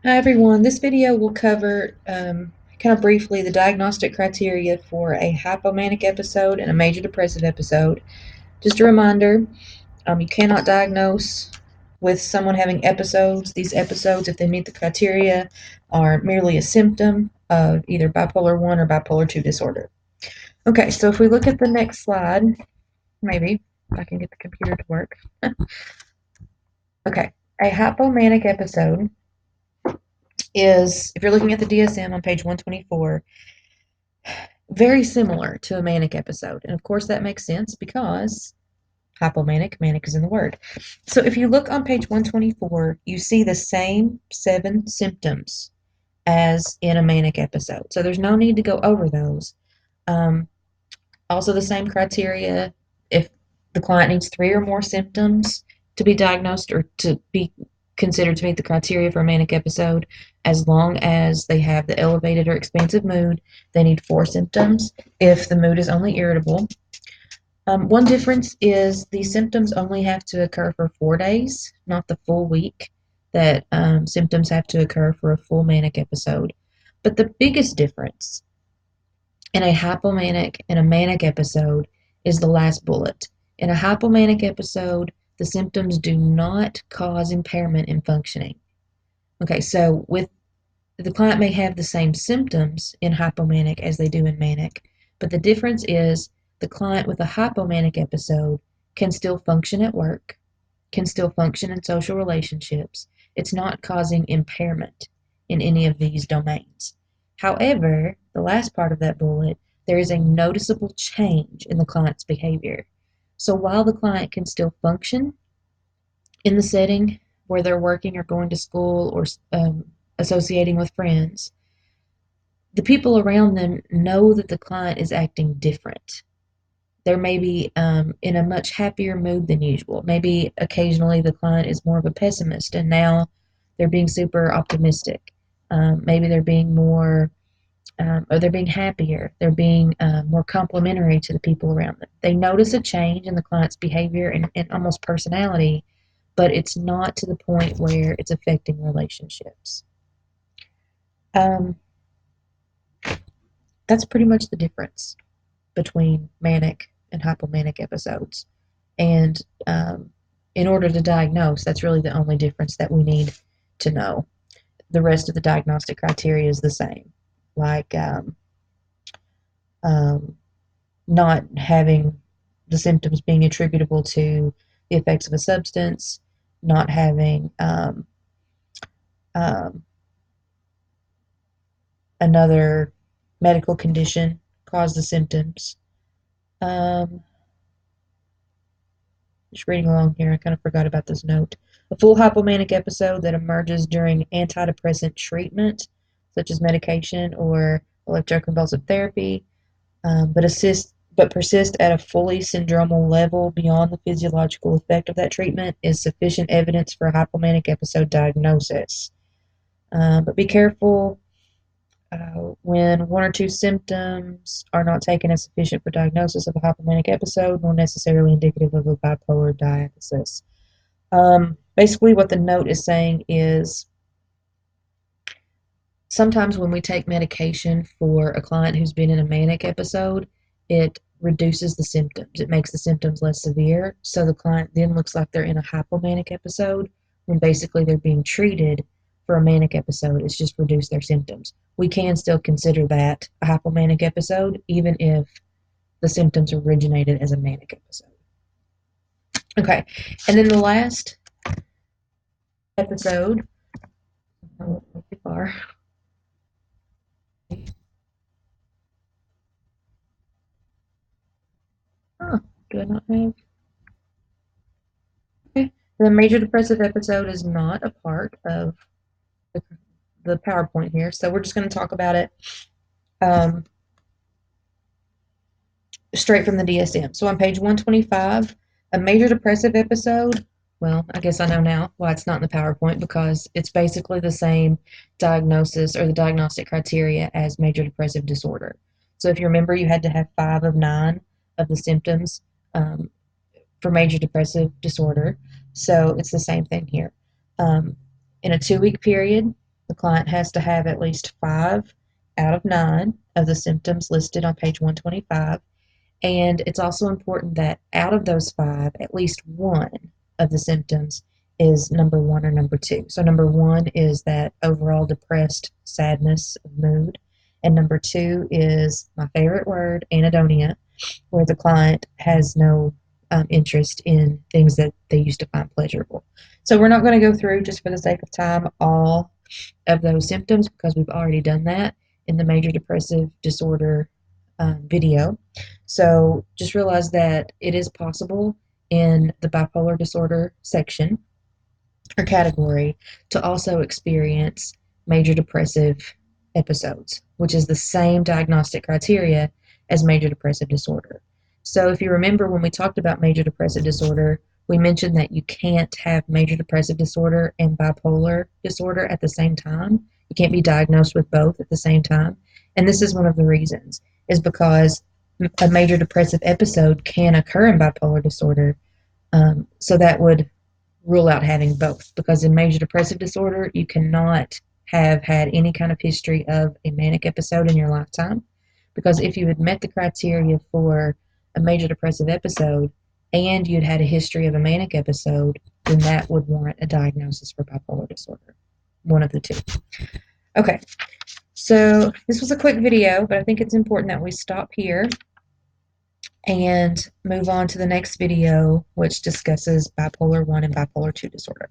Hi everyone, this video will cover kind of briefly the diagnostic criteria for a hypomanic episode and a major depressive episode. Just a reminder, you cannot diagnose with someone having episodes. These episodes, if they meet the criteria, are merely a symptom of either bipolar 1 or bipolar 2 disorder. Okay, so if we look at the next slide, maybe, if I can get the computer to work. Okay, a hypomanic episode is, if you're looking at the DSM on page 124, very similar to a manic episode. And of course, that makes sense because hypomanic, manic is in the word. So if you look on page 124, you see the same 7 symptoms as in a manic episode. So there's no need to go over those. Um, Also, the same criteria if the client needs 3 or more symptoms to be diagnosed or to be considered to meet the criteria for a manic episode, as long as they have the elevated or expansive mood, they need 4 symptoms. If the mood is only irritable, one difference is these symptoms only have to occur for 4 days, not the full week that symptoms have to occur for a full manic episode. But the biggest difference in a hypomanic and a manic episode is the last bullet. In a hypomanic episode, the symptoms do not cause impairment in functioning. Okay, so with the client may have the same symptoms in hypomanic as they do in manic, but the difference is the client with a hypomanic episode can still function at work, can still function in social relationships. It's not causing impairment in any of these domains. However, the last part of that bullet, there is a noticeable change in the client's behavior. So while the client can still function in the setting where they're working or going to school or associating with friends, the people around them know that the client is acting different. They may be in a much happier mood than usual. Maybe occasionally the client is more of a pessimist and now they're being super optimistic. Maybe they're being more, or they're being happier. They're being more complimentary to the people around them. They notice a change in the client's behavior and almost personality, but it's not to the point where it's affecting relationships. Um, that's pretty much the difference between manic and hypomanic episodes. And in order to diagnose, that's really the only difference that we need to know. The rest of the diagnostic criteria is the same, like um, not having the symptoms being attributable to the effects of a substance, not having um, another medical condition cause the symptoms. Um, Just reading along here, I kind of forgot about this note. A full hypomanic episode that emerges during antidepressant treatment, such as medication or electroconvulsive therapy, but persist at a fully syndromal level beyond the physiological effect of that treatment, is sufficient evidence for a hypomanic episode diagnosis. But be careful when 1 or 2 symptoms are not taken as sufficient for diagnosis of a hypomanic episode, nor necessarily indicative of a bipolar diagnosis. Basically, what the note is saying is sometimes when we take medication for a client who's been in a manic episode, it reduces the symptoms. It makes the symptoms less severe. So the client then looks like they're in a hypomanic episode when basically they're being treated for a manic episode. It's just reduced their symptoms. We can still consider that a hypomanic episode, even if the symptoms originated as a manic episode. Okay, and then the last episode, oh, too far. Huh, do I not have? Okay. The major depressive episode is not a part of the, the PowerPoint here, so we're just going to talk about it um, straight from the DSM. So on page 125, a major depressive episode, well, I guess I know now why it's not in the PowerPoint because it's basically the same diagnosis or the diagnostic criteria as major depressive disorder. So if you remember, you had to have 5 of 9 of the symptoms um, for major depressive disorder. So it's the same thing here. In a 2-week period, The client has to have at least 5 out of 9 of the symptoms listed on page 125. And it's also important that out of those 5, at least one of the symptoms is number 1 or number 2. So number 1 is that overall depressed sadness of mood. And number 2 is my favorite word, anhedonia, where the client has no interest in things that they used to find pleasurable. So we're not going to go through, just for the sake of time, all of those symptoms because we've already done that in the major depressive disorder video. So just realize that it is possible in the bipolar disorder section or category to also experience major depressive episodes, which is the same diagnostic criteria as major depressive disorder. So if you remember when we talked about major depressive disorder, we mentioned that you can't have major depressive disorder and bipolar disorder at the same time. You can't be diagnosed with both at the same time. And this is one of the reasons, is because a major depressive episode can occur in bipolar disorder. So that would rule out having both, because in major depressive disorder, you cannot have had any kind of history of a manic episode in your lifetime. Because if you had met the criteria for a major depressive episode and you'd had a history of a manic episode, then that would warrant a diagnosis for bipolar disorder. One of the two. Okay, so this was a quick video, but I think it's important that we stop here and move on to the next video, which discusses bipolar 1 and bipolar 2 disorder.